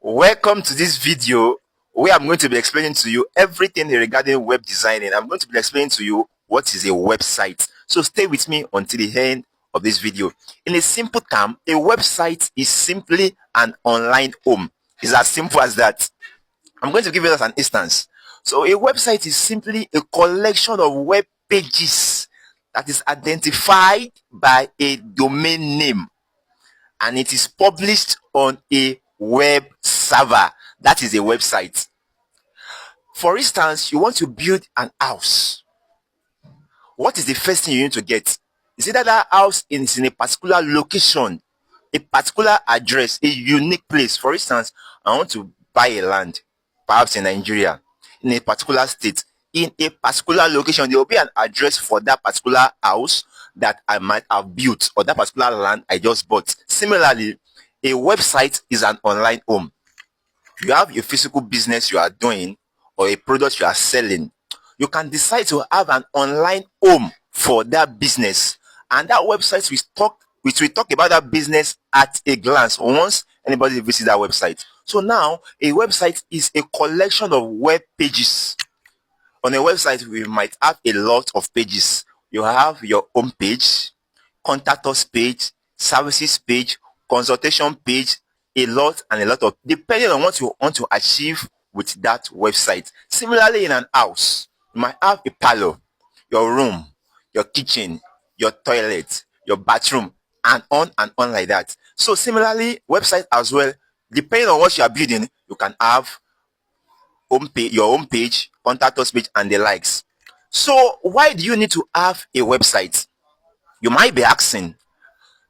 Welcome to this video where I'm going to be explaining to you everything regarding web designing. I'm going to be explaining to you what is a website. So stay with me until the end of this video. In a simple term, a website is simply an online home. It's as simple as that. I'm going to give you an instance. So a website is simply a collection of web pages that is identified by a domain name, and it is published on a web server. That is a website. For instance, you want to build an house. What is the first thing you need to get? Is either that house is in a particular location, a particular address, a unique place. For instance, I want to buy a land, perhaps in Nigeria, in a particular state, in a particular location. There will be an address for that particular house that I might have built, or that particular land I just bought. Similarly, a website is an online home. You have a physical business you are doing or a product you are selling, you can decide to have an online home for that business, and that website will talk about that business at a glance once anybody visits that website. So now a website is a collection of web pages. On a website, we might have a lot of pages. You have your home page, contact us page, services page, consultation page, a lot of, depending on what you want to achieve with that website. Similarly, in an house, you might have a parlor, your room, your kitchen, your toilet, your bathroom, and on like that. So similarly, website as well, depending on what you are building, you can have your home page, contact us page, and the likes. So why do you need to have a website? You might be asking.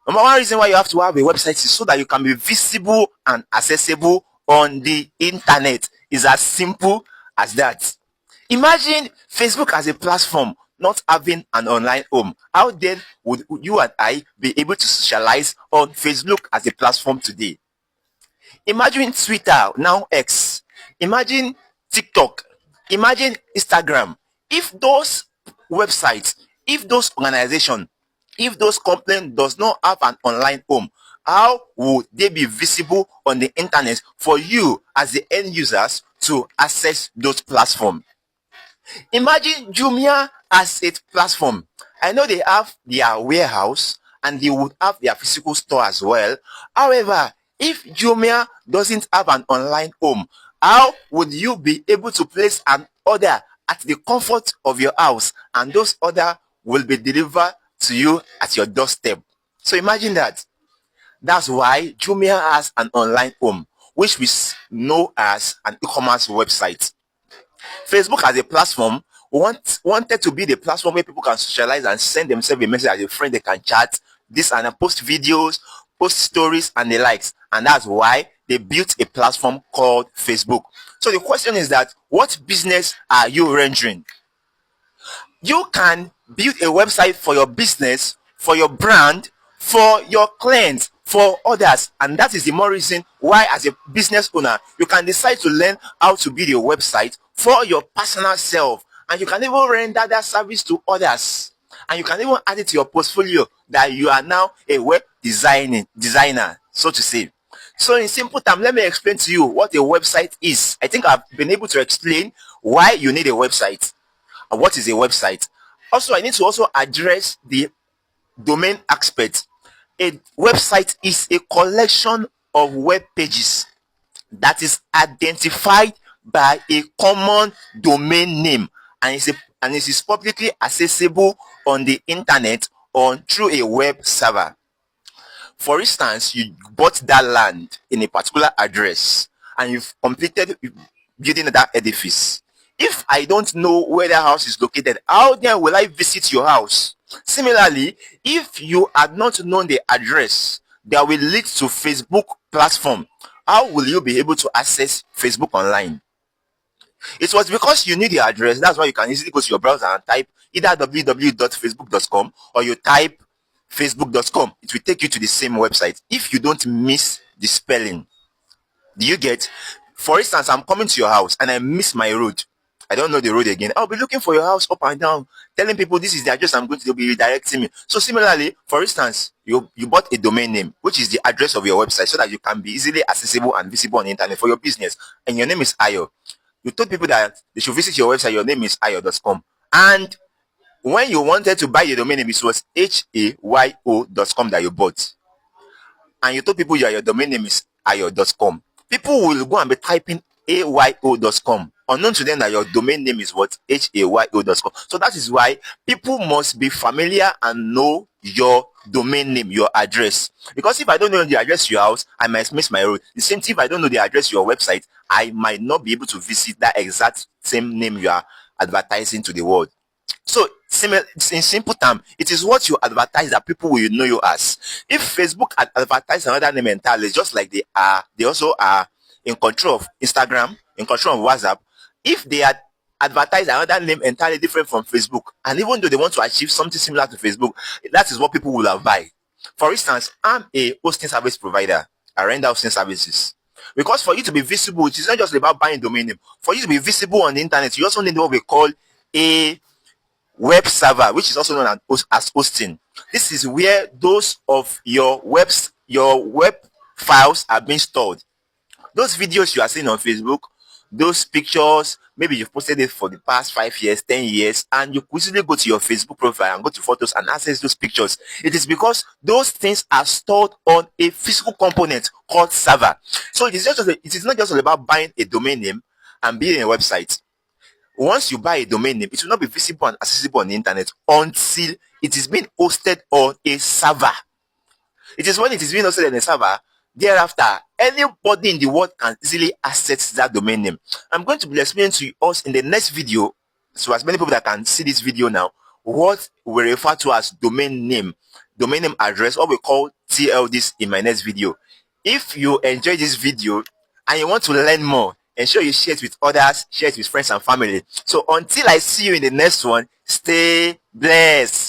Number one reason why you have to have a website is so that you can be visible and accessible on the internet. It's as simple as that. Imagine Facebook as a platform not having an online home. How then would you and I be able to socialize on Facebook as a platform today? Imagine Twitter, now X. Imagine TikTok. Imagine Instagram. If those websites, if those organizations, if those companies does not have an online home, how would they be visible on the internet for you as the end users to access those platforms? Imagine Jumia as a platform. I know they have their warehouse and they would have their physical store as well. However, if Jumia doesn't have an online home, how would you be able to place an order at the comfort of your house, and those orders will be delivered to you at your doorstep? So imagine that. That's why Jumia has an online home, which we know as an e-commerce website. Facebook as a platform wanted to be the platform where people can socialize and send themselves a message as a friend. They can chat, this and post videos, post stories, and the likes. And that's why they built a platform called Facebook. So the question is that, what business are you rendering? You can build a website for your business, for your brand, for your clients, for others, and that is the more reason why, as a business owner, you can decide to learn how to build a website for your personal self, and you can even render that service to others, and you can even add it to your portfolio that you are now a web designer, so to say. So in simple terms, let me explain to you what a website is. I think I've been able to explain why you need a website and what is a website. Also, I need to also address the domain aspect. A website is a collection of web pages that is identified by a common domain name, and it is publicly accessible on the internet or through a web server. For instance, you bought that land in a particular address and you've completed building that edifice. If I don't know where that house is located, how then will I visit your house? Similarly, if you had not known the address that will lead to Facebook platform, how will you be able to access Facebook online? It was because you knew the address. That's why you can easily go to your browser and type either www.facebook.com or you type facebook.com. It will take you to the same website if you don't miss the spelling. Do you get? For instance, I'm coming to your house and I miss my road. I don't know the road again. I'll be looking for your house up and down, telling people this is the address I'm going to. They'll be redirecting me. So similarly, for instance, you bought a domain name, which is the address of your website, so that you can be easily accessible and visible on the internet for your business. And your name is Ayo. You told people that they should visit your website. Your name is ayo.com. And when you wanted to buy a domain name, it was hayo.com that you bought, and you told people your domain name is ayo.com, people will go and be typing ayo.com, unknown to them that your domain name is what? hayo.com. So that is why people must be familiar and know your domain name, your address. Because if I don't know the address to your house, I might miss my road. The same thing, if I don't know the address to your website, I might not be able to visit that exact same name you are advertising to the world. So, in simple term, it is what you advertise that people will know you as. If Facebook advertise another name entirely, just like they also are in control of Instagram, in control of WhatsApp. If they had advertised another name entirely different from Facebook, and even though they want to achieve something similar to Facebook, that is what people will have buy. For instance, I'm a hosting service provider. I render hosting services. Because for you to be visible, it is not just about buying domain name. For you to be visible on the internet, you also need what we call a web server, which is also known as hosting. This is where those of your web files are being stored. Those videos you are seeing on Facebook, those pictures, maybe you've posted it for the past 5 years, 10 years, and you could easily go to your Facebook profile and go to photos and access those pictures. It is because those things are stored on a physical component called server. So it is not just about buying a domain name and building a website. Once you buy a domain name, it will not be visible and accessible on the internet until it is being hosted on a server. It is when it is being hosted on a server, thereafter, anybody in the world can easily access that domain name. I'm going to be explaining to us in the next video, so as many people that can see this video now, what we refer to as domain name address, what we call TLDs in my next video. If you enjoy this video and you want to learn more, ensure you share it with others, share it with friends and family. So until I see you in the next one, stay blessed.